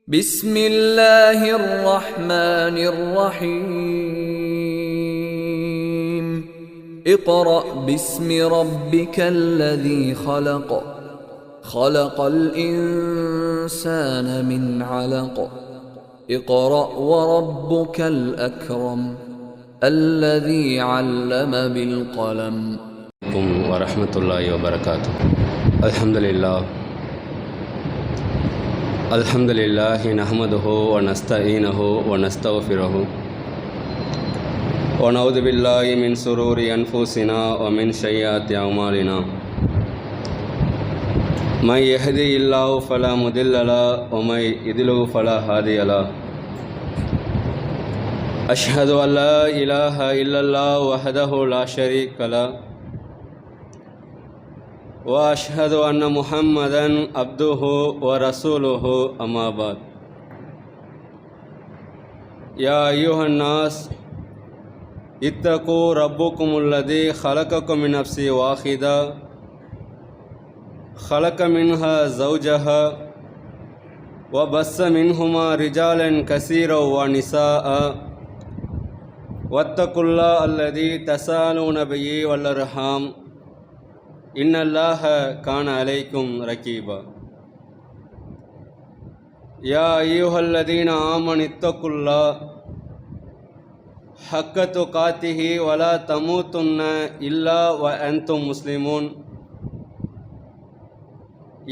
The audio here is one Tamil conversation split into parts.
بسم الله الرحمن الرحيم اقرأ باسم ربك الذي خلق خلق الإنسان من علق اقرأ وربك الأكرم الذي علم بالقلم ورحمة الله وبركاته. الحمد لله نحمده ونستعينه ونستغفره ونعوذ بالله من شرور أنفسنا ومن سيئات أعمالنا. من يهدي الله فلا مضل له ومن يضلل فلا هادي له. أشهد أن لا إله إلا الله وحده لا شريك له وأشهد أن محمدًا عبده ورسوله أما بعد. يا أيها الناس اتقوا ربكم الذي خلقكم من نفس واحدة خلق منها زوجها وبث منهما رجالا كثيرا ونساء واتقوا الله الذي تساءلون به والأرحام إن الله كان عليكم رقيبا. يا أيها الذين آمنوا اتقوا الله حق تقاته ولا تموتن إلا وأنتم مسلمون.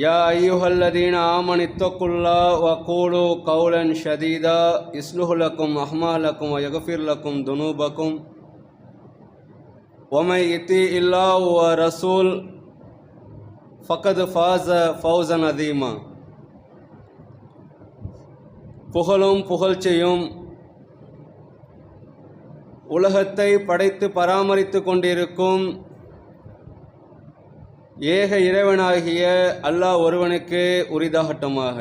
يا أيها الذين آمنوا اتقوا الله وقولوا قولا سديدا يصلح لكم أعمالكم ويغفر لكم ذنوبكم ومن يطع الله ورسول فقد فاز فوزا عظيما. புகழும் புகழ்ச்சியும் உலகத்தை படைத்து பராமரித்து கொண்டிருக்கும் ஏக இறைவனாகிய அல்லாஹ் ஒருவனுக்கு உரிதாகட்டுமாக.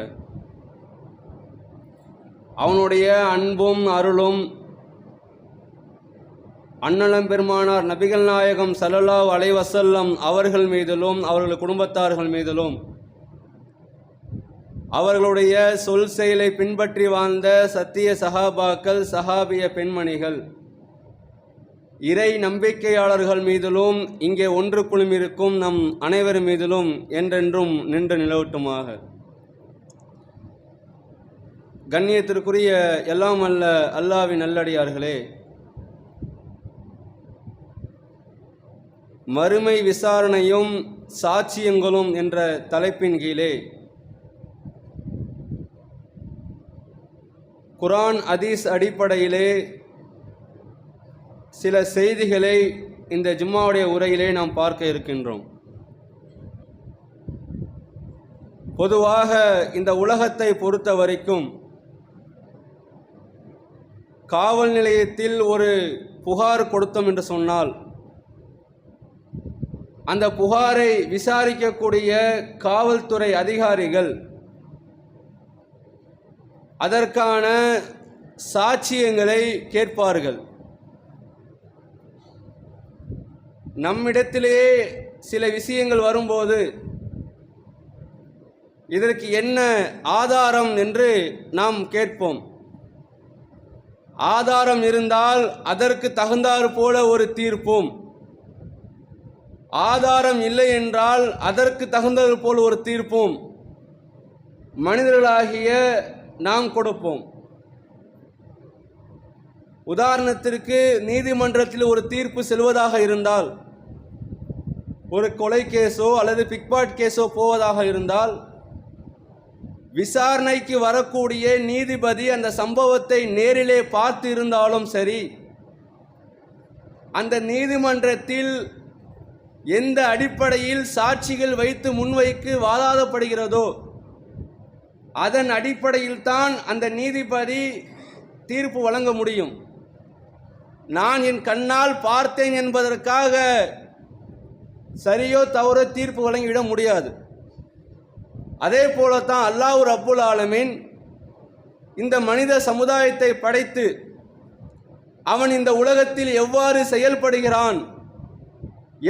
அவனுடைய அன்பும் அருளும் அண்ணலம் பெருமானார் நபிகள் நாயகம் ஸல்லல்லாஹு அலைஹி வஸல்லம் அவர்கள் மீதிலும் அவர்கள் குடும்பத்தார்கள் மீதிலும் அவர்களுடைய சொல் செயலை பின்பற்றி வாழ்ந்த சத்திய சஹாபாக்கள் சஹாபிய பெண்மணிகள் இறை நம்பிக்கையாளர்கள் மீதிலும் இங்கே ஒன்று குழுமிருக்கும் நம் அனைவர் மீதிலும் என்றென்றும் நின்று நிலவட்டுமாக. கண்ணியத்திற்குரிய எல்லாம் அல்ல அல்லாஹ்வின் நல்லடியார்களே, மறுமை விசாரணையும் சாட்சியங்களும் என்ற தலைப்பின் கீழே குர்ஆன் ஹதீஸ் அடிப்படையிலே சில செய்திகளை இந்த ஜும்மாவுடைய உரையிலே நாம் பார்க்க இருக்கின்றோம். பொதுவாக இந்த உலகத்தை பொறுத்த வரைக்கும் காவல் நிலையத்தில் ஒரு புகார் கொடுத்தோம் என்று சொன்னால் அந்த புகாரை விசாரிக்கக்கூடிய காவல்துறை அதிகாரிகள் அதற்கான சாட்சியங்களை கேட்பார்கள். நம்மிடத்திலே சில விஷயங்கள் வரும்போது இதற்கு என்ன ஆதாரம் என்று நாம் கேட்போம். ஆதாரம் இருந்தால் அதற்கு தகுந்தாற் போல ஒரு தீர்ப்பும், ஆதாரம் இல்லை என்றால் அதற்கு தகுந்தது போல் ஒரு தீர்ப்பும் மனிதர்களாகிய நாம் கொடுப்போம். உதாரணத்திற்கு நீதிமன்றத்தில் ஒரு தீர்ப்பு செல்வதாக இருந்தால், ஒரு கொலை கேஸோ அல்லது பிக்பாட் கேஸோ போவதாக இருந்தால், விசாரணைக்கு வரக்கூடிய நீதிபதி அந்த சம்பவத்தை நேரிலே பார்த்து இருந்தாலும் சரி, அந்த நீதிமன்றத்தில் எந்த அடிப்படையில் சாட்சிகள் வைத்து முன்வைக்கு வாதாடப்படுகிறதோ அதன் அடிப்படையில் தான் அந்த நீதிபதி தீர்ப்பு வழங்க முடியும். நான் என் கண்ணால் பார்த்தேன் என்பதற்காக சரியோ தவறோ தீர்ப்பு வழங்கிவிட முடியாது. அதே போலத்தான் அல்லாஹ் ரப்புல் ஆலமீன் இந்த மனித சமுதாயத்தை படைத்து அவன் இந்த உலகத்தில் எவ்வாறு செயல்படுகிறான்,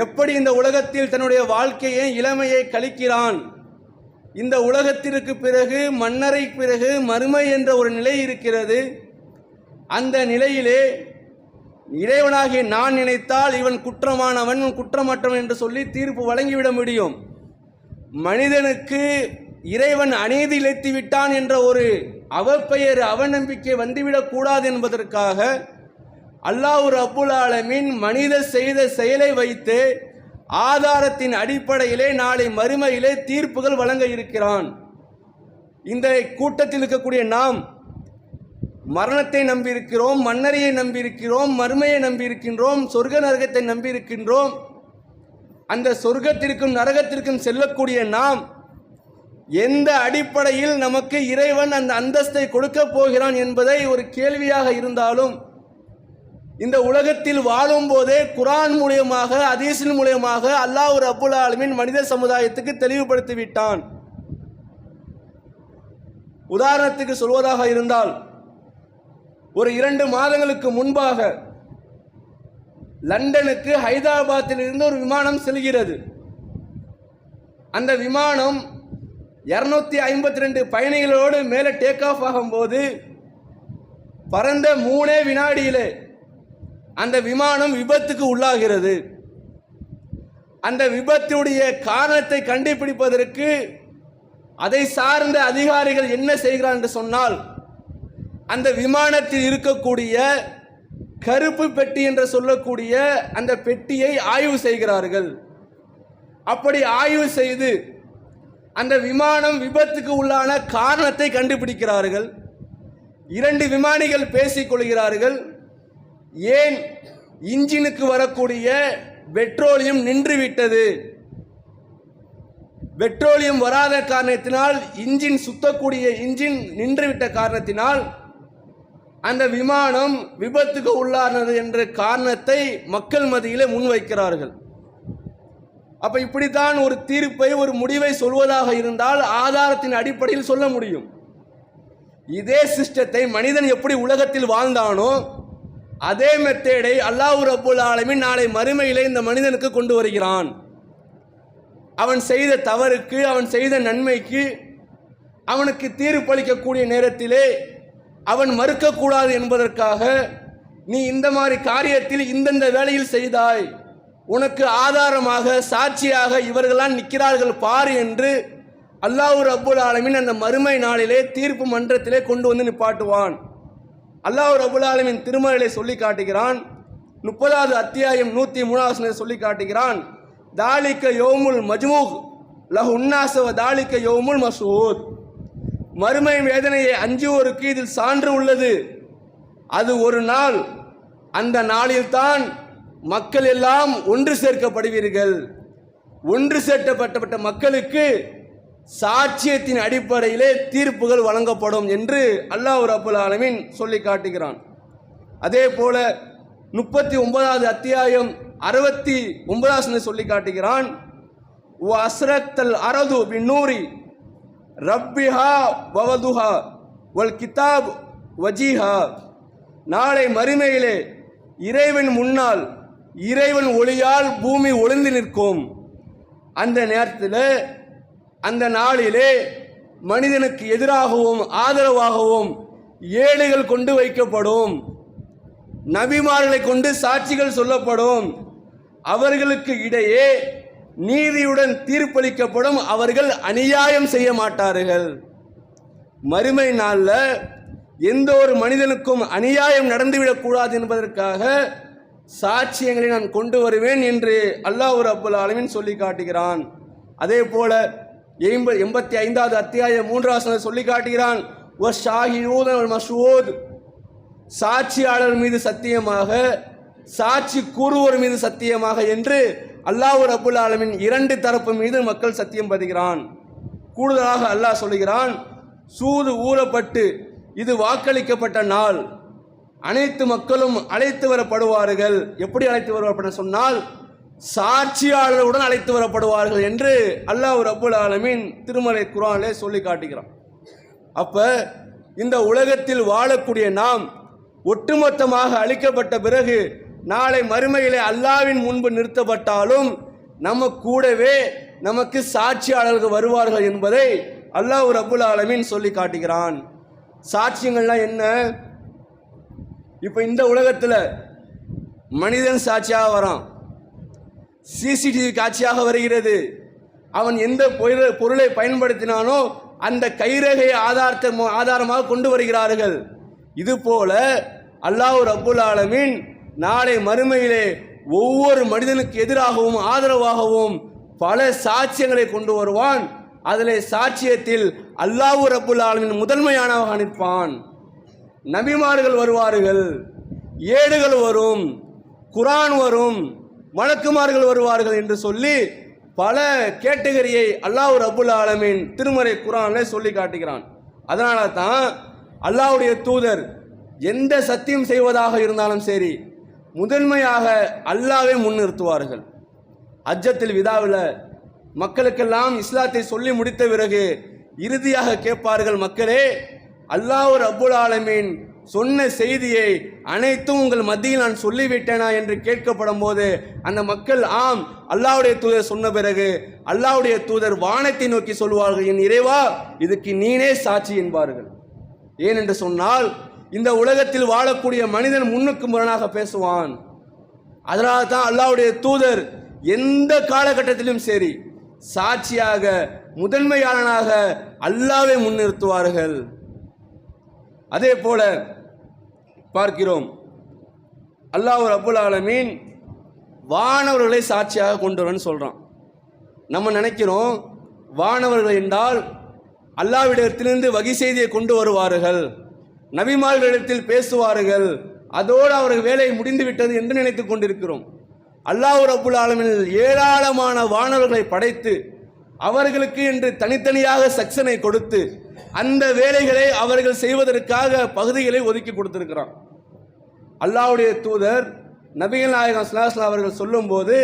எப்படி இந்த உலகத்தில் தன்னுடைய வாழ்க்கையை இளமையை கழிக்கிறான், இந்த உலகத்திற்கு பிறகு, மன்னரை பிறகு மறுமை என்ற ஒரு நிலை இருக்கிறது. அந்த நிலையிலே இறைவனாகிய நான் நினைத்தால் இவன் குற்றமானவன், குற்றமற்றவன் என்று சொல்லி தீர்ப்பு வழங்கிவிட முடியும். மனிதனுக்கு இறைவன் அநீதி இழைத்து விட்டான் என்ற ஒரு அவப்பெயர், அவநம்பிக்கை வந்துவிடக்கூடாது என்பதற்காக அல்லாஹ் ரப்புல் ஆலமீன் மனிதர் செய்த செயலை வைத்து ஆதாரத்தின் அடிப்படையிலே நாளை மறுமையிலே தீர்ப்புகள் வழங்க இருக்கிறான். இந்த கூட்டத்தில் இருக்கக்கூடிய நாம் மரணத்தை நம்பியிருக்கிறோம், மன்னரையை நம்பியிருக்கிறோம், மறுமையை நம்பியிருக்கின்றோம், சொர்க்க நரகத்தை நம்பியிருக்கின்றோம். அந்த சொர்க்கத்திற்கும் நரகத்திற்கும் செல்லக்கூடிய நாம் எந்த அடிப்படையில் நமக்கு இறைவன் அந்த அந்தஸ்தை கொடுக்க போகிறான் என்பதை ஒரு கேள்வியாக இருந்தாலும், இந்த உலகத்தில் வாழும் போதே குர்ஆன் மூலமாக, ஹதீஸின் மூலமாக அல்லாஹ் ரப்புல் ஆலமீன் மனித சமுதாயத்துக்கு தெளிவுபடுத்தி விட்டான். உதாரணத்துக்கு சொல்வதாக இருந்தால், ஒரு 2 மாதங்களுக்கு முன்பாக லண்டனுக்கு ஹைதராபாத்தில் இருந்து ஒரு விமானம் செல்கிறது. அந்த விமானம் 252 பயணிகளோடு மேலே டேக் ஆஃப் ஆகும்போது பறந்த 3 வினாடியிலே அந்த விமானம் விபத்துக்கு உள்ளாகிறது. அந்த விபத்துடைய காரணத்தை கண்டுபிடிப்பதற்கு அதை சார்ந்த அதிகாரிகள் என்ன செய்கிறார்கள் என்று சொன்னால், அந்த விமானத்தில் இருக்கக்கூடிய கருப்பு பெட்டி என்று சொல்லக்கூடிய அந்த பெட்டியை ஆய்வு செய்கிறார்கள். அப்படி ஆய்வு செய்து அந்த விமானம் விபத்துக்கு உள்ளான காரணத்தை கண்டுபிடிக்கிறார்கள். 2 விமானிகள் பேசிக்கொள்கிறார்கள். ஏன் இன்ஜினுக்கு வரக்கூடிய பெட்ரோலியம் நின்றுவிட்டது, பெட்ரோலியம் வராத காரணத்தினால், இன்ஜின் சுத்தக்கூடிய இன்ஜின் நின்றுவிட்ட காரணத்தினால் அந்த விமானம் விபத்துக்கு உள்ளானது என்ற காரணத்தை மக்கள் மத்தியிலே முன்வைக்கிறார்கள். அப்ப இப்படித்தான் ஒரு தீர்ப்பை, ஒரு முடிவை சொல்வதாக இருந்தால் ஆதாரத்தின் அடிப்படையில் சொல்ல முடியும். இதே சிஸ்டத்தை மனிதன் எப்படி உலகத்தில் வாழ்ந்தானோ அதே மெத்தேடை அல்லாஹ் ரப்புல் ஆலமீன் நாளை மறுமையிலே இந்த மனிதனுக்கு கொண்டு வருகிறான். அவன் செய்த தவறுக்கு, அவன் செய்த நன்மைக்கு அவனுக்கு தீர்ப்பளிக்கக்கூடிய நேரத்திலே அவன் மறுக்கக்கூடாது என்பதற்காக, நீ இந்த மாதிரி காரியத்தில் இந்தந்த வேளையில் செய்தாய், உனக்கு ஆதாரமாக சாட்சியாக இவர்களாம் நிற்கிறார்கள் பார் என்று அல்லாஹ் ரப்புல் ஆலமீன் அந்த மறுமை நாளிலே தீர்ப்பு மன்றத்திலே கொண்டு வந்து நிப்பாட்டுவான். அல்லாஹ் ரப்புல் ஆலமீன் திருமறையிலே சொல்லி காட்டுகிறான். 30வது அத்தியாயம் 103 சொல்லி காட்டுகிறான். தாலிக யௌமுல் மஜ்மூஹ் லஹு உன்னாஸ வ தாலிக யௌமுல் மஸ்ஊத். மறுமை வேதனையை அஞ்சுவோருக்கு இதில் சான்று உள்ளது. அது ஒரு நாள், அந்த நாளில்தான் மக்கள் எல்லாம் ஒன்று சேர்க்கப்படுவீர்கள். ஒன்று சேர்க்கப்பட்ட மக்களுக்கு சாட்சியத்தின் அடிப்படையிலே தீர்ப்புகள் வழங்கப்படும் என்று அல்லாஹ் ரப்புல் ஆலமீன் சொல்லி காட்டுகிறான். அதே போல 39வது அத்தியாயம் 69 சொல்லி காட்டுகிறான். அஸ்ரக்தல் அரது பின்னூரி ரப்பிஹா வவதுஹா வல் கிதாப் வஜீஹா. நாளை மறுமையிலே இறைவன் முன்னால் இறைவன் ஒளியால் பூமி ஒளிந்து நிற்கும். அந்த நேரத்தில், அந்த நாளிலே மனிதனுக்கு எதிராகவும் ஆதரவாகவும் ஏடுகள் கொண்டு வைக்கப்படும், நபிமார்களை கொண்டு சாட்சிகள் சொல்லப்படும், அவர்களுக்கு இடையே நீதியுடன் தீர்ப்பளிக்கப்படும், அவர்கள் அநியாயம் செய்ய மாட்டார்கள். மறுமை நாளில் எந்த ஒரு மனிதனுக்கும் அநியாயம் நடந்துவிடக்கூடாது என்பதற்காக சாட்சியங்களை நான் கொண்டு வருவேன் என்று அல்லாஹ் ரப்புல் ஆலமீன் சொல்லி காட்டுகிறான். அதே போல 85வது அத்தியாயம் 3 சொல்லி காட்டுகிறான். சாட்சியாளர் மீது சத்தியமாக, சாட்சி கூறுவோர் மீது சத்தியமாக என்று அல்லாஹ் ரப்புல் ஆலமீன் 2 தரப்பு மீது மக்கள் சத்தியம் பதிகிறான். கூடுதலாக அல்லாஹ் சொல்லுகிறான், சூது ஊறப்பட்டு இது வாக்களிக்கப்பட்ட நாள், அனைத்து மக்களும் அழைத்து வரப்படுவார்கள். எப்படி அழைத்து வரப்பட சொன்னால், சாட்சியாளருடன் அழைத்து வரப்படுவார்கள் என்று அல்லாஹ் ரப்புல் ஆலமீன் திருமறை குர்ஆனிலே சொல்லி காட்டுகிறான். அப்ப இந்த உலகத்தில் வாழக்கூடிய நாம் ஒட்டுமொத்தமாக அழிக்கப்பட்ட பிறகு நாளை மறுமையிலே அல்லாஹ்வின் முன்பு நிறுத்தப்பட்டாலும் நம்ம கூடவே நமக்கு சாட்சியாளர்கள் வருவார்கள் என்பதை அல்லாஹ் ரப்புல் ஆலமீன் சொல்லி காட்டுகிறான். சாட்சியங்கள்லாம் என்ன? இப்போ இந்த உலகத்தில் மனிதன் சாட்சியாக வரான், சிசிடிவி காட்சியாக வருகிறது. அவன் எந்த பொருளை பயன்படுத்தினானோ அந்த கைரேகையை ஆதாரமாக கொண்டு வருகிறார்கள். இதுபோல அல்லாஹ் ரப்புல் ஆலமீன் நாளை மறுமையிலே ஒவ்வொரு மனிதனுக்கு எதிராகவும் ஆதரவாகவும் பல சாட்சியங்களை கொண்டு வருவான். அதிலே சாட்சியத்தில் அல்லாஹ் ரப்புல் ஆலமீன் முதன்மையானவனாக நிற்பான். நபிமார்கள் வருவார்கள், ஏடுகள் வரும், குர்ஆன் வரும், மலக்குமார்கள் வருவார்கள் என்று சொல்லி பல கேட்டகரியை அல்லாஹ் ரப்புல் ஆலமீன் திருமறை குர்ஆனில் சொல்லி காட்டுகிறான். அதனால தான் அல்லாஹ்வுடைய தூதர் எந்த சத்தியம் செய்வதாக இருந்தாலும் சரி முதன்மையாக அல்லாஹ்வை முன்னிறுத்துவார்கள். ஹஜ்ஜத்துல் விதாவில் மக்களுக்கெல்லாம் இஸ்லாத்தை சொல்லி முடித்த பிறகு இறுதியாக கேட்பார்கள், மக்களே, அல்லாஹ் ரப்புல் ஆலமீன் சொன்ன செய்தியை அனைத்தும் உங்கள் மத்தியில் நான் சொல்லிவிட்டேனா என்று கேட்கப்படும் போது அந்த மக்கள் ஆம் அல்லாஹ்வுடைய தூதர் சொன்ன பிறகு அல்லாஹ்வுடைய தூதர் வானத்தை நோக்கி சொல்வார்கள், என் இறைவா, இதுக்கு நீனே சாட்சி என்பார்கள். ஏனென்று சொன்னால் இந்த உலகத்தில் வாழக்கூடிய மனிதன் முன்னுக்கு முரணாக பேசுவான். அதனால தான் அல்லாஹ்வுடைய தூதர் எந்த காலகட்டத்திலும் சரி சாட்சியாக முதன்மையாளனாக அல்லாஹ்வை முன்னிறுத்துவார்கள். அதே போல பார்க்கிறோம், அல்லாஹ் ரப்புல் ஆலமீன் வானவர்களை சாட்சியாக கொண்டு வரன்னு சொல்கிறான். நம்ம நினைக்கிறோம் வானவர்கள் என்றால் அல்லாஹ்விடத்திலிருந்து வகி செய்தியை கொண்டு வருவார்கள், நபிமார்களிடத்தில் பேசுவார்கள், அதோடு அவர்கள் வேலை முடிந்து விட்டது என்று நினைத்து கொண்டிருக்கிறோம். அல்லாஹ் ரப்புல் ஆலமீன் ஏராளமான வானவர்களை படைத்து அவர்களுக்கு என்று தனித்தனியாக செக்ஷனை கொடுத்து அந்த வேலைகளை அவர்கள் செய்வதற்காக பகுதிகளை ஒதுக்கி கொடுத்திருக்கிறான். அல்லாஹ்வுடைய தூதர் நபிகள் நாயகம் ஸல்லல்லாஹு அலைஹி வஸல்லம் அவர்கள் சொல்லும்போது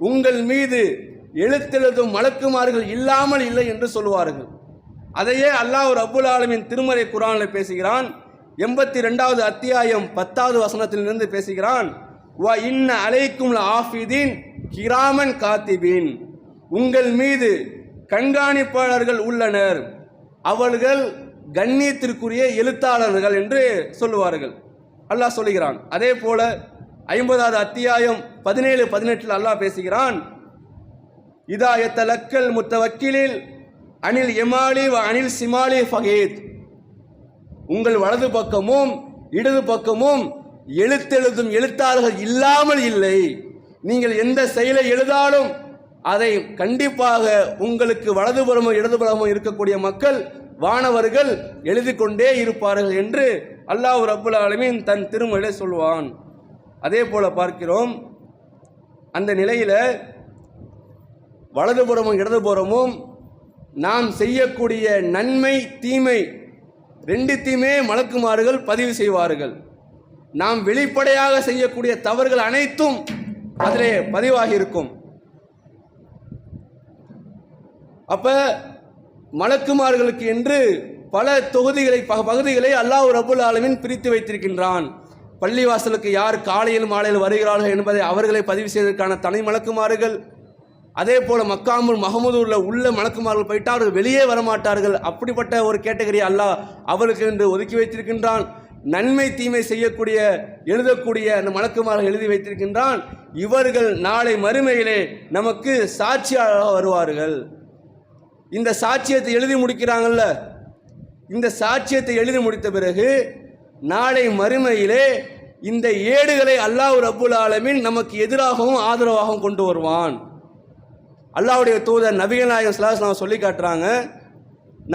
உங்கள் மீது எழுத்தெழுதும் மலக்குமார்கள் இல்லாமல் இல்லை என்று சொல்லுவார்கள். அதையே அல்லாஹ் ரப்புல் ஆலமீன் திருமறை குர்ஆனில் பேசுகிறான். 82வது அத்தியாயம் 10வது வசனத்திலிருந்து பேசுகிறான். வ இன்ன அலைக்கும் லஆஃபிதீன் கிராமன் காத்திபீன், உங்கள் மீது கண்காணிப்பாளர்கள் உள்ளனர், அவர்கள் கண்ணியத்திற்குரிய எழுத்தாளர்கள் என்று சொல்லுவார்கள் அல்லாஹ் சொல்லுகிறான். அதே போல 50வது அத்தியாயம் 17-18 அல்லாஹ் பேசுகிறான். இதா யத்தலக்கல் முத்தவக்கிலில் அனில் எமாலி வ அனில் சிமாலி ஃபகீத், உங்கள் வலது பக்கமும் இடது பக்கமும் எழுத்தெழுதும் எழுத்தாளர்கள் இல்லாமல் இல்லை. நீங்கள் எந்த செயலை எழுதாலும் அதை கண்டிப்பாக உங்களுக்கு வலதுபுறமும் இடதுபுறமும் இருக்கக்கூடிய மக்கள் வானவர்கள் எழுதி கொண்டே இருப்பார்கள் என்று அல்லாஹ் ரப்புல் ஆலமீன் தன் திருமறையிலே சொல்வான். அதே போல பார்க்கிறோம், அந்த நிலையில் வலதுபுறமும் இடதுபுறமும் நாம் செய்யக்கூடிய நன்மை தீமை ரெண்டுத்தையுமே மலக்குமார்கள் பதிவு செய்வார்கள். நாம் வெளிப்படையாக செய்யக்கூடிய தவறுகள் அனைத்தும் அதிலே பதிவாகி இருக்கும். அப்ப மலக்குமார்களுக்கு என்று பல பகுதிகளை அல்லாஹ் ரப்புல் ஆலமீன் பிரித்து வைத்திருக்கின்றான். பள்ளிவாசலுக்கு யார் காலையில் மாலையில் வருகிறார்கள் என்பதை அவர்களை பதிவு செய்வதற்கான தனி மலக்குமார்கள், அதே போல மக்காமுல் மஹமூதுல உள்ள மலக்குமார்கள் போயிட்டால் அவர்கள் வெளியே வரமாட்டார்கள். அப்படிப்பட்ட ஒரு கேட்டகரி அல்லாஹ் அவர்களுக்கு என்று ஒதுக்கி வைத்திருக்கின்றான். நன்மை தீமை செய்யக்கூடிய எழுதக்கூடிய அந்த மலக்குமார்கள் எழுதி வைத்திருக்கின்றான். இவர்கள் நாளை மறுமையிலே நமக்கு சாட்சியாக வருவார்கள். இந்த சாட்சியத்தை எழுதி முடிக்கிறாங்கல்ல, இந்த சாட்சியத்தை எழுதி முடித்த பிறகு நாளை மறுமையிலே இந்த ஏடுகளை அல்லாஹ் ரப்புல் ஆலமீன் நமக்கு எதிராகவும் ஆதரவாகவும் கொண்டு வருவான். அல்லாஹ்வுடைய தூதர் நபிகள் நாயகம் ஸல்லல்லாஹு அலைஹி வஸல்லம் சொல்லி காட்டுறாங்க,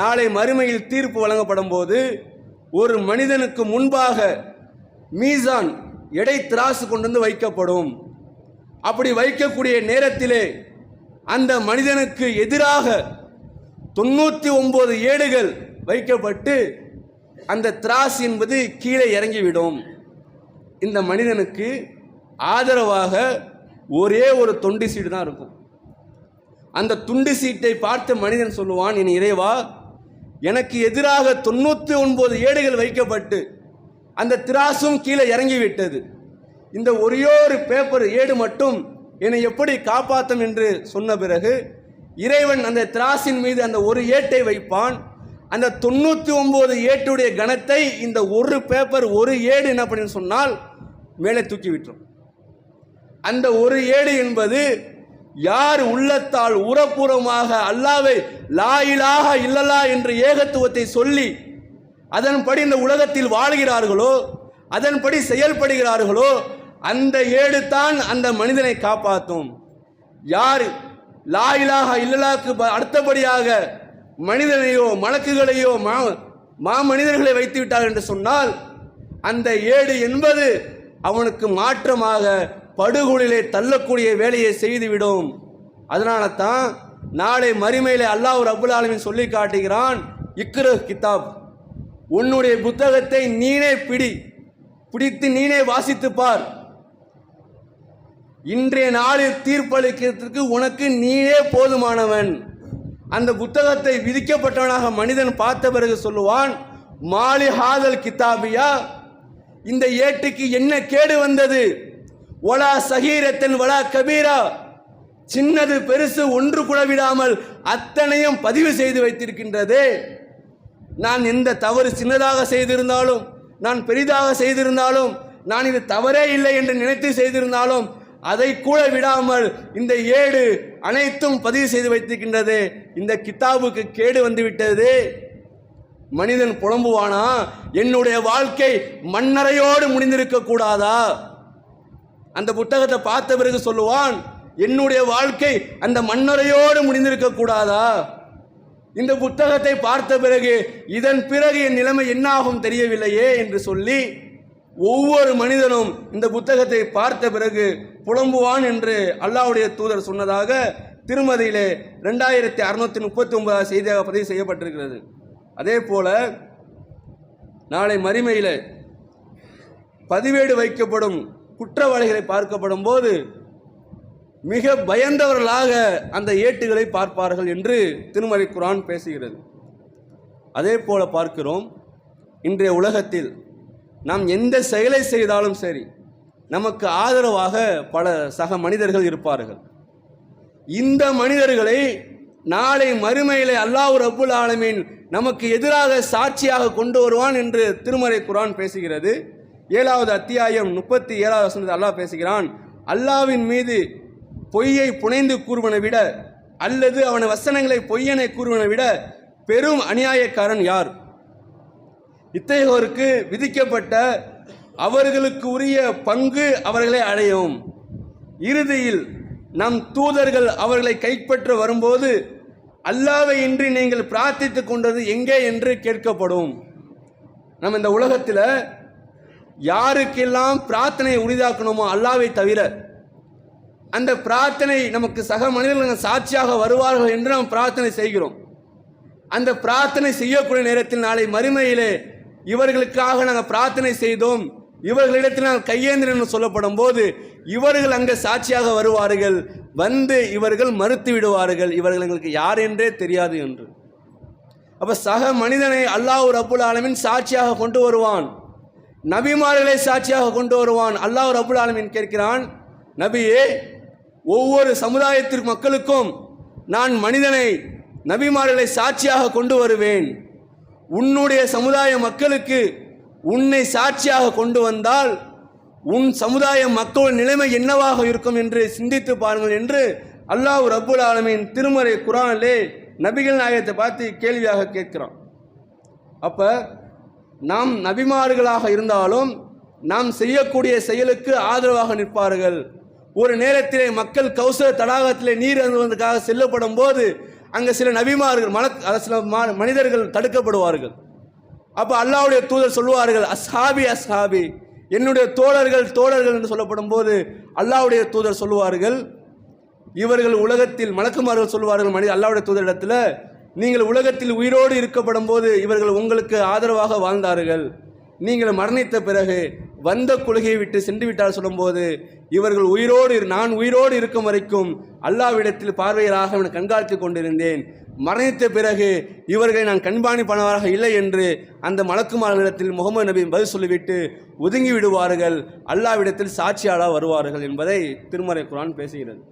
நாளை மறுமையில் தீர்ப்பு வழங்கப்படும் போது ஒரு மனிதனுக்கு முன்பாக மீசான் எடை திராசு கொண்டு வந்து வைக்கப்படும். அப்படி வைக்கக்கூடிய நேரத்திலே அந்த மனிதனுக்கு எதிராக 99 ஏடுகள் வைக்கப்பட்டு அந்த திராஸ் என்பது கீழே இறங்கிவிடும். இந்த மனிதனுக்கு ஆதரவாக ஒரே ஒரு தொண்டி சீட்டு தான் இருக்கும். அந்த துண்டு சீட்டை பார்த்த மனிதன் சொல்லுவான், என் இறைவா, எனக்கு எதிராக 99 ஏடுகள் வைக்கப்பட்டு அந்த திராசும் கீழே இறங்கிவிட்டது, இந்த ஒரே ஒரு பேப்பர் ஏடு மட்டும் என்னை எப்படி காப்பாற்றும் என்று சொன்ன பிறகு இறைவன் அந்த திராசின் மீது அந்த ஒரு ஏட்டை வைப்பான். அந்த 99 ஏட்டுடைய கணத்தை இந்த ஒரு பேப்பர், ஒரு ஏடு என்ன பண்ணு சொன்னால் மேலே தூக்கி விட்டுரும். அந்த ஒரு ஏடு என்பது யார் உள்ளத்தால் உரப்பூர்வமாக அல்லாஹ்வை லா இலாஹ இல்லல்லாஹ் என்ற ஏகத்துவத்தை சொல்லி அதன்படி இந்த உலகத்தில் வாழ்கிறார்களோ, அதன்படி செயல்படுகிறார்களோ, அந்த ஏடு தான் அந்த மனிதனை காப்பாற்றும். யார் லா இலாஹ இல்லல்லாஹ்க்கு அடுத்தபடியாக மனிதனையோ மலக்குகளையோ மனிதர்களை வைத்து விட்டார் என்று சொன்னால் அந்த ஏடு என்பது அவனுக்கு மாற்றமாக படுகொலிலே தள்ளக்கூடிய வேலையை செய்துவிடும். அதனால தான் நாளை மறுமையிலே அல்லாஹ் ரப்புல் ஆலமீன் சொல்லி காட்டுகிறான், இக்ர கிதாப், உன்னுடைய புத்தகத்தை நீனே பிடித்து நீனே வாசித்து பார். இன்றைய நாளில் தீர்ப்பளிக்கிறதுக்கு உனக்கு நீனே போதுமானவன். அந்த புத்தகத்தை விதிக்கப்பட்டவனாக மனிதன் பார்த்த பிறகு சொல்லுவான், மாலி ஹாதல் கிதாபியா, இந்த ஏட்டுக்கு என்ன கேடு வந்தது? ஒலா சகீரத்தன் வலா கபீரா, சின்னது பெருசு ஒன்று கூட விடாமல் அத்தனையும் பதிவு செய்து வைத்திருக்கின்றது. நான் எந்த தவறு சின்னதாக செய்திருந்தாலும், நான் பெரிதாக செய்திருந்தாலும், நான் இது தவறே இல்லை என்று நினைத்து செய்திருந்தாலும் அதை கூட விடாமல் இந்த ஏடு அனைத்தும் பதிவு செய்து வைத்திருக்கின்றது. இந்த கிதாபுக்கு கேடு வந்துவிட்டது. மனிதன் புலம்புவானா, என்னுடைய வாழ்க்கை மண்ணறையோடு முடிந்திருக்க கூடாதா? அந்த புத்தகத்தை பார்த்த பிறகு சொல்லுவான், என்னுடைய வாழ்க்கை அந்த மண்ணறையோடு முடிந்திருக்க கூடாதா? இந்த புத்தகத்தை பார்த்த பிறகு இதன் பிறகு என் நிலைமை என்னாகும் தெரியவில்லையே என்று சொல்லி ஒவ்வொரு மனிதனும் இந்த புத்தகத்தை பார்த்த பிறகு புலம்புவான் என்று அல்லாஹ்வுடைய தூதர் சொன்னதாக திருமதியிலே 2639 செய்தியாக பதிவு செய்யப்பட்டிருக்கிறது. அதே போல நாளை மறுமையில் பதிவேடு வைக்கப்படும் குற்றவாளிகளை பார்க்கப்படும் போது மிக பயந்தவர்களாக அந்த ஏட்டுகளை பார்ப்பார்கள் என்று திருமறை குர்ஆன் பேசுகிறது. அதே போல பார்க்கிறோம், இன்றைய உலகத்தில் நாம் எந்த செயலை செய்தாலும் சரி நமக்கு ஆதரவாக பல சக மனிதர்கள் இருப்பார்கள். இந்த மனிதர்களை நாளை மறுமையிலே அல்லாஹ் ரப்புல் ஆலமீன் நமக்கு எதிராக சாட்சியாக கொண்டு வருவான் என்று திருமறை குர்ஆன் பேசுகிறது. 7வது அத்தியாயம் 37வது வசனத்தில் அல்லாஹ் பேசுகிறான், அல்லாஹ்வின் மீது பொய்யை புனைந்து கூறுவனை விட அல்லது அவன வசனங்களை பொய்யனை கூறுவனை விட பெரும் அநியாயக்காரன் யார்? இத்தகையோருக்கு விதிக்கப்பட்ட அவர்களுக்கு உரிய பங்கு அவர்களை அடையும். இறுதியில் நம் தூதர்கள் அவர்களை கைப்பற்ற வரும்போது அல்லாஹ்வை இன்றி நீங்கள் பிரார்த்தித்து கொண்டது எங்கே என்று கேட்கப்படும். நம்ம இந்த உலகத்தில் யாருக்கெல்லாம் பிரார்த்தனை உரிதாக்கணுமோ அல்லாஹ்வை தவிர அந்த பிரார்த்தனை நமக்கு சக மனிதர்கள் சாட்சியாக வருவார்கள் என்று நாம் பிரார்த்தனை செய்கிறோம். அந்த பிரார்த்தனை செய்யக்கூடிய நேரத்தில் நாளை மறுமையிலே இவர்களுக்காக நாங்கள் பிரார்த்தனை செய்தோம், இவர்களிடத்தில் நாங்கள் கையேந்திரன் சொல்லப்படும் போது இவர்கள் அங்கே சாட்சியாக வருவார்கள். வந்து இவர்கள் மறுத்து விடுவார்கள், இவர்கள் எங்களுக்கு யார் என்றே தெரியாது என்று. அப்போ சக மனிதனை அல்லாஹ் ரப்புல் ஆலமீன் சாட்சியாக கொண்டு வருவான், நபிமார்களை சாட்சியாக கொண்டு வருவான். அல்லாஹ் ரப்புல் ஆலமீன் கேட்கிறான், நபியே, ஒவ்வொரு சமுதாயத்திற்கு மக்களுக்கும் நான் மனிதனை நபிமார்களை சாட்சியாக கொண்டு வருவேன். உன்னுடைய சமுதாய மக்களுக்கு உன்னை சாட்சியாக கொண்டு வந்தால் உன் சமுதாய மக்களின் நிலைமை என்னவாக இருக்கும் என்று சிந்தித்து பாருங்கள் என்று அல்லாஹ் ரப்புல் ஆலமீன் திருமறை குர்ஆனிலே நபிகள் நாயகத்தை பார்த்து கேள்வியாக கேட்கிறான். அப்போ நாம் நபிமார்களாக இருந்தாலும் நாம் செய்யக்கூடிய செயலுக்கு ஆதரவாக நிற்பார்கள். ஒரு நேரத்திலே மக்கள் கௌசர் தடாகத்திலே நீர் அருந்துவதற்காக செல்லப்படும் போது அங்கே சில நபிமார்கள் சில மனிதர்கள் தடுக்கப்படுவார்கள். அப்போ அல்லாஹ்வுடைய தூதர் சொல்லுவார்கள், அஸ்ஹாபி அஸ்ஹாபி, என்னுடைய தோழர்கள் என்று சொல்லப்படும் போது அல்லாஹ்வுடைய தூதர் சொல்லுவார்கள், இவர்கள் உலகத்தில் மலக்குமார்கள் சொல்லுவார்கள் அல்லாஹ்வுடைய தூதரிடத்தில், நீங்கள் உலகத்தில் உயிரோடு இருக்கப்படும் போது இவர்கள் உங்களுக்கு ஆதரவாக வாழ்ந்தார்கள், நீங்கள் மரணித்த பிறகு வந்த கொள்கையை விட்டு சென்று விட்டால் சொல்லும்போது இவர்கள் நான் உயிரோடு இருக்கும் வரைக்கும் அல்லாஹ்விடத்தில் பார்வையராக அவனை கண்காணித்து கொண்டிருந்தேன், மரணித்த பிறகு இவர்களை நான் கண்காணிப்பானவராக இல்லை என்று அந்த மலக்குமார்களிடத்தில் முகமது நபி பதில் சொல்லிவிட்டு ஒதுங்கி விடுவார்கள், அல்லாஹ்விடத்தில் சாட்சியாளர் வருவார்கள் என்பதை திருமறை குர்ஆன் பேசுகிறது.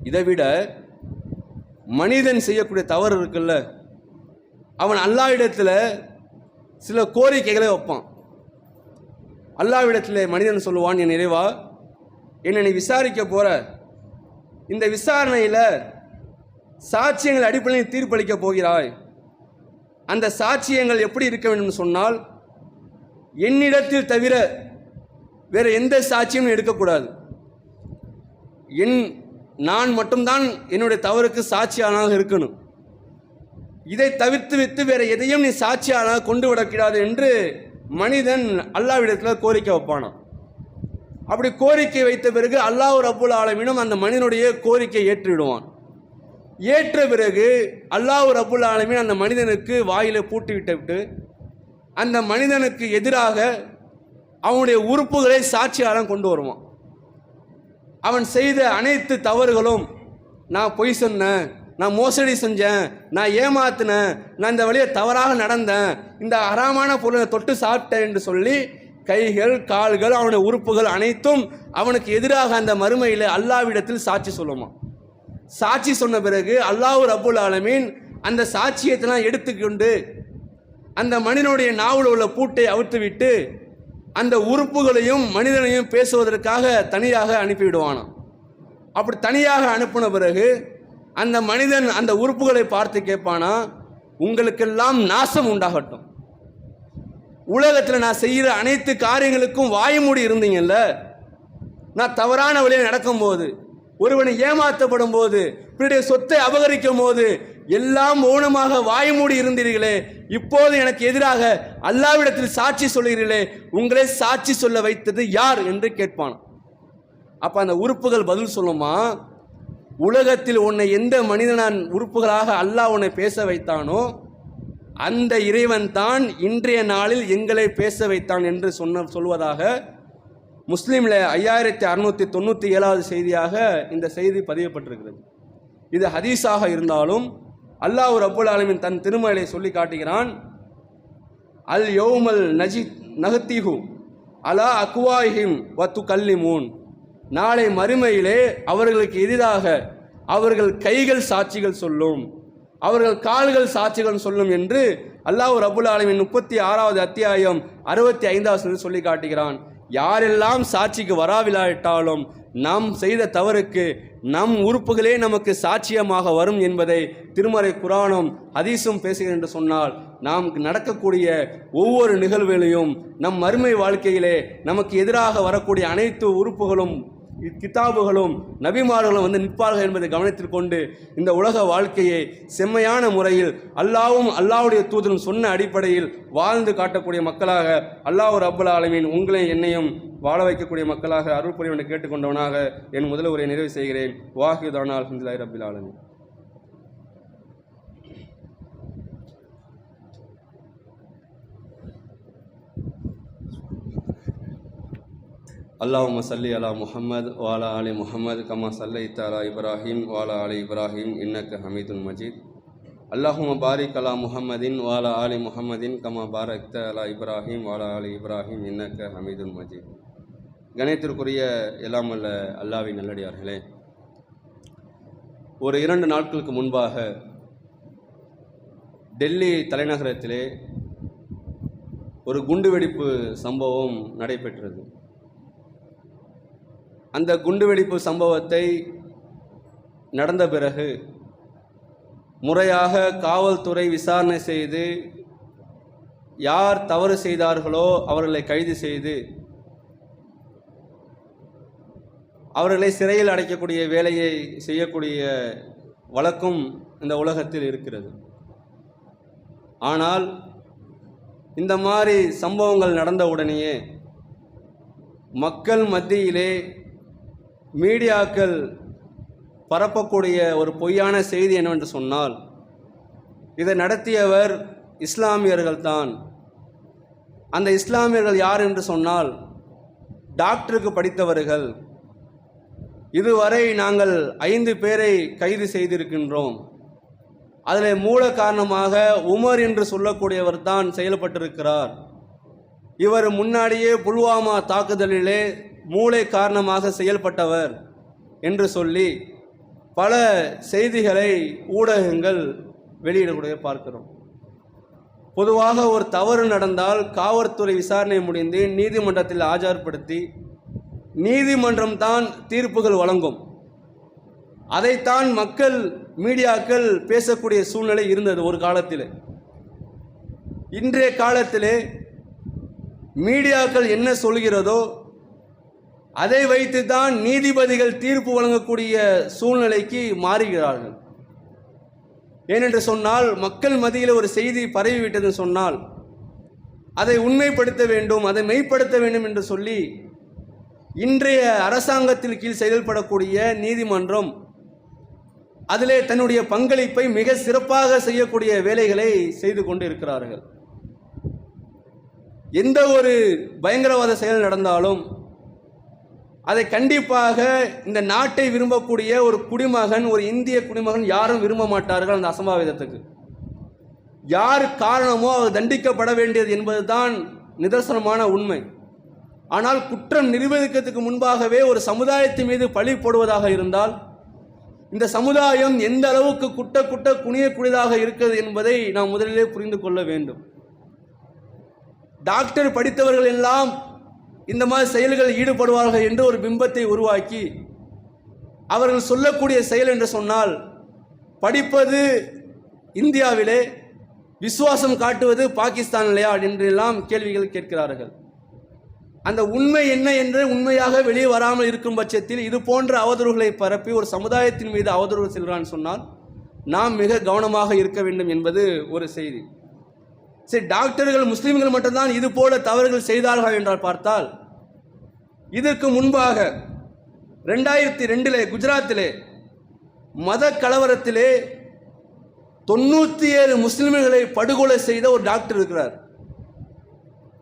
இதைவிட மனிதன் செய்யக்கூடிய தவறு இருக்குல்ல, அவன் அல்லாஹ்விடத்தில் சில கோரிக்கைகளை வைப்பான். அல்லாஹ்விடத்தில் மனிதன் சொல்லுவான், என் இறைவா, என்னை நீ விசாரிக்க போற, இந்த விசாரணையில் சாட்சியங்கள் அடிப்படையில் தீர்ப்பளிக்க போகிறாய். அந்த சாட்சியங்கள் எப்படி இருக்க வேண்டும் சொன்னால், என்னிடத்தில் தவிர வேற எந்த சாட்சியும் எடுக்கக்கூடாது. நான் மட்டும்தான் என்னுடைய தவறுக்கு சாட்சியானாக இருக்கணும். இதை தவிர்த்து விட்டு வேற எதையும் நீ சாட்சியானாக கொண்டு விடக்கூடாது என்று மனிதன் அல்லாஹ்விடத்தில் கோரிக்கை வைப்பானான். அப்படி கோரிக்கை வைத்த பிறகு அல்லாஹ் ரப்புல் ஆலமீனும் அந்த மனிதனுடைய கோரிக்கை ஏற்றுவிடுவான். ஏற்ற பிறகு அல்லாஹ் ரப்புல் ஆலமீன் அந்த மனிதனுக்கு வாயிலை பூட்டி விட்டு அந்த மனிதனுக்கு எதிராக அவனுடைய உறுப்புகளை சாட்சியாளம் கொண்டு வருவான். அவன் செய்த அனைத்து தவறுகளும், நான் பொய் சொன்னேன், நான் மோசடி செஞ்சேன், நான் ஏமாத்தினேன், நான் இந்த வழியை தவறாக நடந்தேன், இந்த ஹராமான பொருளை தொட்டு சாப்பிட்டேன் என்று சொல்லி கைகள் கால்கள் அவனுடைய உறுப்புகள் அனைத்தும் அவனுக்கு எதிராக அந்த மறுமையில் அல்லாஹ்விடத்தில் சாட்சி சொல்லுமா. சாட்சி சொன்ன பிறகு அல்லாஹ் ரப்புல் ஆலமீன் அந்த சாட்சியத்தெல்லாம் எடுத்துக்கொண்டு அந்த மனிதனுடைய நாவில் உள்ள பூட்டை அவிழ்த்து விட்டு அந்த உறுப்புகளையும் மனிதனையும் பேசுவதற்காக தனியாக அனுப்பிவிடுவானாம். அப்படி தனியாக அனுப்பின பிறகு அந்த மனிதன் அந்த உறுப்புகளை பார்த்து கேட்பானா, உங்களுக்கெல்லாம் நாசம் உண்டாகட்டும், உலகத்தில் நான் செய்கிற அனைத்து காரியங்களுக்கும் வாய்மூடி இருந்தீங்கல்ல, நான் தவறான வழியில் நடக்கும்போது, ஒருவனை ஏமாற்றப்படும் போது, பிறருடைய சொத்தை அபகரிக்கும் போது எல்லாம் மௌனமாக வாய்மூடி இருந்தீர்களே, இப்போது எனக்கு எதிராக அல்லாஹ்விடத்தில் சாட்சி சொல்கிறீர்களே, உங்களை சாட்சி சொல்ல வைத்தது யார் என்று கேட்பான். அப்போ அந்த உறுப்புகள் பதில் சொல்லுமா, உலகத்தில் உன்னை எந்த மனிதனான் உறுப்புகளாக அல்லாஹ் உன்னை பேச வைத்தானோ அந்த இறைவன் தான் இன்றைய நாளில் எங்களை பேச வைத்தான் என்று சொல்வதாக முஸ்லீமில் 5697வது செய்தியாக இந்த செய்தி பதியப்பட்டிருக்கிறது. இது ஹதீஸாக இருந்தாலும் அல்லாஹ் ரப்புல் ஆலமீன் தன் திருமலையை சொல்லி காட்டுகிறான். அல் யௌமல் நஹ்திஹு அலா அக்வாஹிம் வத்து கல்லிமூன், நாளை மறுமையிலே அவர்களுக்கு எதிராக அவர்கள் கைகள் சாட்சிகள் சொல்லும், அவர்கள் கால்கள் சாட்சிகள் சொல்லும் என்று அல்லாஹ் ரப்புல் ஆலமீன் 36வது அத்தியாயம் 65வது சொல்லி காட்டுகிறான். யாரெல்லாம் சாட்சிக்கு வராவில்லாவிட்டாலும் நாம் செய்த தவறுக்கு நம் உறுப்புகளே நமக்கு சாட்சியமாக வரும் என்பதை திருமறை குரானும் ஹதீஸும் பேசுகிறேன் என்று சொன்னால், நாம் நடக்கக்கூடிய ஒவ்வொரு நிகழ்வுகளையும் நம் மறுமை வாழ்க்கையிலே நமக்கு எதிராக வரக்கூடிய அனைத்து உறுப்புகளும் கிதாபுகளும் நபிமார்களும் வந்து நிற்பார்கள் என்பதை கவனத்தில் கொண்டு இந்த உலக வாழ்க்கையை செம்மையான முறையில் அல்லாஹ்வும் அல்லாஹ்வுடைய தூதரும் சொன்ன அடிப்படையில் வாழ்ந்து காட்டக்கூடிய மக்களாக அல்லாஹ் ரப்புல் ஆலமீன் உங்களை என்னையும் வாழ வைக்கக்கூடிய மக்களாக அருள் புரியும் என்று கேட்டுக்கொண்டவனாக என் முதல் உரையை நிறைவு செய்கிறேன். வாஹிதானா அல்ஹம்துலில்லாஹி ரப்பில் ஆலமீன். அல்லாஹும்ம ஸல்லி அலா முஹம்மது வ அலா ஆலி முஹம்மது கமா ஸல்லைத அலா இப்ராஹீம் வ அலா ஆலி இப்ராஹீம் இன்னக ஹமீதுன் மஜீத். அல்லாஹும்ம பாரிக் அலா முஹம்மதின் வ அலா ஆலி முஹம்மதின் கமா பாரக்த அலா இப்ராஹீம் வ அலா ஆலி இப்ராஹீம் இன்னக ஹமீதுன் மஜீத். கணேத்திற்குரிய எல்லாம் அல்ல அல்லாஹ்வின் நல்லடியார்களே, ஒரு 2 நாட்களுக்கு முன்பாக டெல்லி தலைநகரத்திலே ஒரு குண்டுவெடிப்பு சம்பவம் நடைபெற்றது. அந்த குண்டுவெடிப்பு சம்பவத்தை நடந்த பிறகு முறையாக காவல்துறை விசாரணை செய்து யார் தவறு செய்தார்களோ அவர்களை கைது செய்து அவர்களை சிறையில் அடைக்கக்கூடிய வேலையை செய்யக்கூடிய வழக்கம் இந்த உலகத்தில் இருக்கிறது. ஆனால் இந்த மாதிரி சம்பவங்கள் நடந்த உடனேயே மக்கள் மத்தியிலே மீடியாக்கள் பரப்பக்கூடிய ஒரு பொய்யான செய்தி என்னவென்று சொன்னால், இதை நடத்தியவர் இஸ்லாமியர்கள் தான். அந்த இஸ்லாமியர்கள் யார் என்று சொன்னால் டாக்டருக்கு படித்தவர்கள். இதுவரை நாங்கள் 5 பேரை கைது செய்திருக்கின்றோம். அதில் மூல காரணமாக உமர் என்று சொல்லக்கூடியவர் தான் செயல்பட்டிருக்கிறார். இவர் முன்னாடியே புல்வாமா தாக்குதலிலே மூளை காரணமாக செயல்பட்டவர் என்று சொல்லி பல செய்திகளை ஊடகங்கள் வெளியிடக்கூடிய பார்க்கிறோம். பொதுவாக ஒரு தவறு நடந்தால் காவல்துறை விசாரணை முடிந்து நீதிமன்றத்தில் ஆஜர்படுத்தி நீதிமன்றம் தான் தீர்ப்புகள் வழங்கும். அதைத்தான் மக்கள் மீடியாக்கள் பேசக்கூடிய சூழ்நிலை இருந்தது ஒரு காலத்தில். இன்றைய காலத்திலே மீடியாக்கள் என்ன சொல்கிறதோ அதை வைத்து தான் நீதிபதிகள் தீர்ப்பு வழங்கக்கூடிய சூழ்நிலைக்கு மாறுகிறார்கள். ஏனென்று சொன்னால் மக்கள் மத்தியில் ஒரு செய்தி பரவிவிட்டது சொன்னால் அதை உண்மைப்படுத்த வேண்டும், அதை மெய்ப்படுத்த வேண்டும் என்று சொல்லி இன்றைய அரசாங்கத்தின் கீழ் செயல்படக்கூடிய நீதிமன்றம் அதிலே தன்னுடைய பங்களிப்பை மிக சிறப்பாக செய்யக்கூடிய வேலைகளை செய்து கொண்டு இருக்கிறார்கள். எந்த ஒரு பயங்கரவாத செயல் நடந்தாலும் அதை கண்டிப்பாக இந்த நாட்டை விரும்பக்கூடிய ஒரு குடிமகன், ஒரு இந்திய குடிமகன் யாரும் விரும்ப மாட்டார்கள். அந்த அசம்பாவிதத்துக்கு யார் காரணமோ அவர் தண்டிக்கப்பட வேண்டியது என்பதுதான் நிதர்சனமான உண்மை. ஆனால் குற்றம் நிரூபிக்கிறதுக்கு முன்பாகவே ஒரு சமுதாயத்தின் மீது பழி போடுவதாக இருந்தால் இந்த சமுதாயம் எந்த அளவுக்கு குட்ட குனியக்கூடியதாக இருக்கிறது என்பதை நாம் முதலிலே புரிந்து கொள்ள வேண்டும். டாக்டர் படித்தவர்கள் எல்லாம் இந்த மாதிரி செயல்களில் ஈடுபடுவார்கள் என்று ஒரு பிம்பத்தை உருவாக்கி அவர்கள் சொல்லக்கூடிய செயல் என்று சொன்னால் படிப்பது இந்தியாவிலே, விசுவாசம் காட்டுவது பாகிஸ்தானிலேயா என்றெல்லாம் கேள்விகள் கேட்கிறார்கள். அந்த உண்மை என்ன என்று உண்மையாக வெளியே வராமல் இருக்கும் பட்சத்தில் இது போன்ற அவதூறுகளை பரப்பி ஒரு சமுதாயத்தின் மீது அவதூறு செல்கிறான்னு சொன்னால் நாம் மிக கவனமாக இருக்க வேண்டும் என்பது ஒரு செய்தி. சரி, டாக்டர்கள் முஸ்லீம்கள் மட்டும்தான் இது போல தவறுகள் செய்தார்கள் என்றால் பார்த்தால் இதற்கு முன்பாக 2002 குஜராத்திலே மத கலவரத்திலே 97 முஸ்லிம்களை படுகொலை செய்த ஒரு டாக்டர் இருக்கிறார்.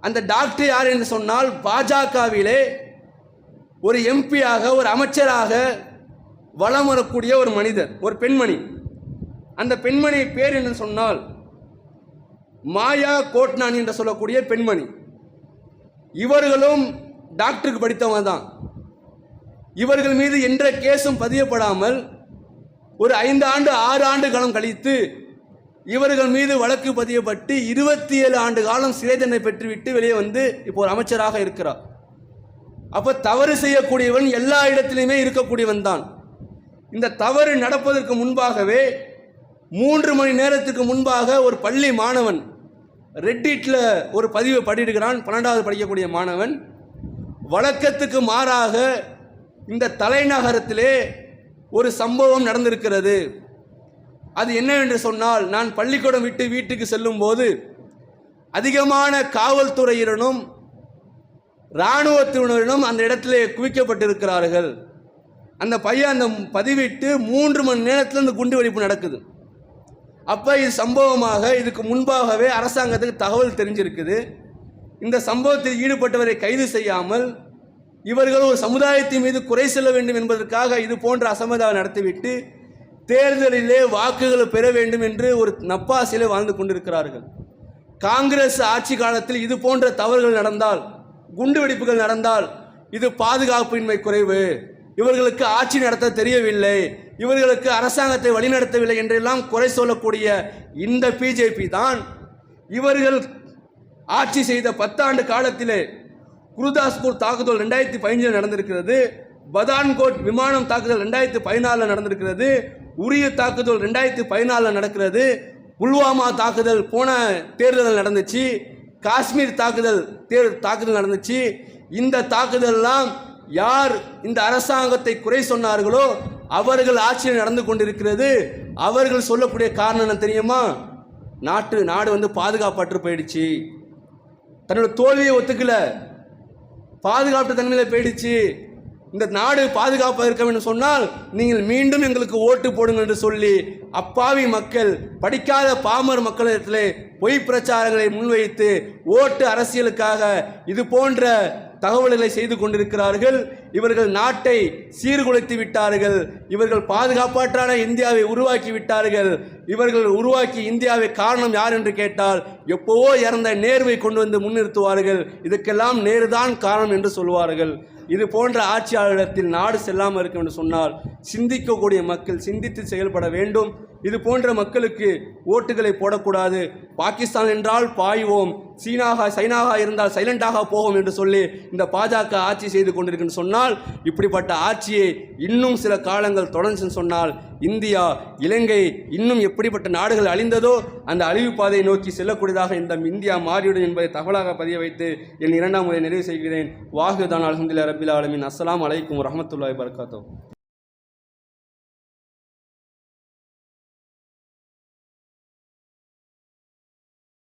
அந்த டாக்டர் யார் என்று சொன்னால் பாஜகவிலே ஒரு எம்பியாக, ஒரு அமைச்சராக வலம் வரக்கூடிய ஒரு மனிதர், ஒரு பெண்மணி. அந்த பெண்மணி பேர் என்று சொன்னால் மாயா கோட்னானி என்று சொல்லக்கூடிய பெண்மணி. இவர்களும் டாக்டருக்கு படித்தவங்க தான். இவர்கள் மீது என்ற கேஸும் பதியப்படாமல் ஒரு 5 ஆண்டு 6 ஆண்டு காலம் கழித்து இவர்கள் மீது வழக்கு பதியப்பட்டு 27 ஆண்டு காலம் சிறை தண்டனை பெற்றுவிட்டு வெளியே வந்து இப்போ ஒரு அமைச்சராக இருக்கிறார். அப்போ தவறு செய்யக்கூடியவன் எல்லா இடத்திலுமே இருக்கக்கூடியவன் தான். இந்த தவறு நடப்பதற்கு முன்பாகவே 3 மணி நேரத்துக்கு முன்பாக ஒரு பள்ளி மாணவன் ரெட்டிட்டில் ஒரு பதிவை படிடுகிறான். 12வது படிக்கக்கூடிய மாணவன். வழக்கத்துக்கு மாறாக இந்த தலைநகரத்திலே ஒரு சம்பவம் நடந்திருக்கிறது. அது என்னவென்று சொன்னால், நான் பள்ளிக்கூடம் விட்டு வீட்டுக்கு செல்லும் போது அதிகமான காவல்துறையினரும் இராணுவத்தினரும் அந்த இடத்திலே குவிக்கப்பட்டிருக்கிறார்கள். அந்த பையன் அந்த பதிவிட்டு 3 மணி நேரத்தில் இந்த குண்டு வெடிப்பு நடக்குது. அப்போ இது சம்பவமாக இதுக்கு முன்பாகவே அரசாங்கத்துக்கு தகவல் தெரிஞ்சிருக்குது. இந்த சம்பவத்தில் ஈடுபட்டவரை கைது செய்யாமல் இவர்கள் ஒரு சமுதாயத்தின் மீது குறை செல்ல வேண்டும் என்பதற்காக இது போன்ற அசம்பாவிதம் நடத்திவிட்டு தேர்தலிலே வாக்குகளை பெற வேண்டும் என்று ஒரு நப்பாசிலே வாழ்ந்து கொண்டிருக்கிறார்கள். காங்கிரஸ் ஆட்சி காலத்தில் இது போன்ற தவறுகள் நடந்தால், குண்டு வெடிப்புகள் நடந்தால், இது பாதுகாப்பின்மை குறைவு, இவர்களுக்கு ஆட்சி நடத்த தெரியவில்லை, இவர்களுக்கு அரசாங்கத்தை வழிநடத்தவில்லை என்றெல்லாம் குறை சொல்லக்கூடிய இந்த பிஜேபி தான் இவர்கள் ஆட்சி செய்த 10 ஆண்டு காலத்திலே குருதாஸ்பூர் தாக்குதல் 2015 நடந்திருக்கிறது, பதான்கோட் விமானம் தாக்குதல் 2014 நடந்திருக்கிறது, உரிய தாக்குதல் 2014 நடக்கிறது, புல்வாமா தாக்குதல் போன தேர்தல் நடந்துச்சு, காஷ்மீர் தாக்குதல் நடந்துச்சு. இந்த தாக்குதல்லாம் யார் இந்த அரசாங்கத்தை குறை சொன்னார்களோ அவர்கள் ஆட்சியில் நடந்து கொண்டிருக்கிறது. அவர்கள் சொல்லக்கூடிய காரணம் என்ன தெரியுமா? நாடு வந்து பாதுகாப்பற்று போயிடுச்சு, தன்னோட தோல்வியை ஒத்துக்கல, பாதுகாப்பு தன்மையில் போயிடுச்சு, இந்த நாடு பாதுகாப்பாக இருக்க வேண்டும் சொன்னால் நீங்கள் மீண்டும் எங்களுக்கு ஓட்டு போடுங்கள் என்று சொல்லி அப்பாவி மக்கள், படிக்காத பாமர் மக்களிடத்திலே பொய் பிரச்சாரங்களை முன்வைத்து ஓட்டு அரசியலுக்காக இது போன்ற தகவல்களை செய்து கொண்டிருக்கிறார்கள். இவர்கள் நாட்டை சீர்குலைத்து விட்டார்கள். இவர்கள் பாதுகாப்பற்றான இந்தியாவை உருவாக்கி விட்டார்கள். இவர்கள் உருவாக்கி இந்தியாவை காரணம் யார் என்று கேட்டால் எப்போவோ இறந்த நேருவை கொண்டு வந்து முன்னிறுத்துவார்கள். இதுக்கெல்லாம் நேருதான் காரணம் என்று சொல்வார்கள். இது போன்ற ஆட்சியாளரிடத்தில் நாடு செல்லாமல் இருக்கும் என்று சொன்னால் சிந்திக்கக்கூடிய மக்கள் சிந்தித்து செயல்பட வேண்டும். இது போன்ற மக்களுக்கு ஓட்டுகளை போடக்கூடாது. பாகிஸ்தான் என்றால் பாய்வோம், சைனாக இருந்தால் சைலண்டாக போவோம் என்று சொல்லி இந்த பாஜக ஆட்சி செய்து கொண்டிருக்குன்னு சொன்னால், இப்படிப்பட்ட ஆட்சியை இன்னும் சில காலங்கள் தொடர்ந்து சொன்னால் இந்தியா, இலங்கை இன்னும் எப்படிப்பட்ட நாடுகள் அழிந்ததோ அந்த அழிவு பாதையை நோக்கி செல்லக்கூடியதாக இந்த இந்தியா மாறிவிடும் என்பதை தகவலாக பதிய வைத்து என் 2ஆம் முறை நிறைவு செய்கிறேன். வாஹிதான் அல்ஹம்துலில்லாஹி ரப்பில் ஆலமீன். அஸ்ஸலாமு அலைக்கும் வரஹ்மத்துல்லாஹி வபரகாத்துஹு.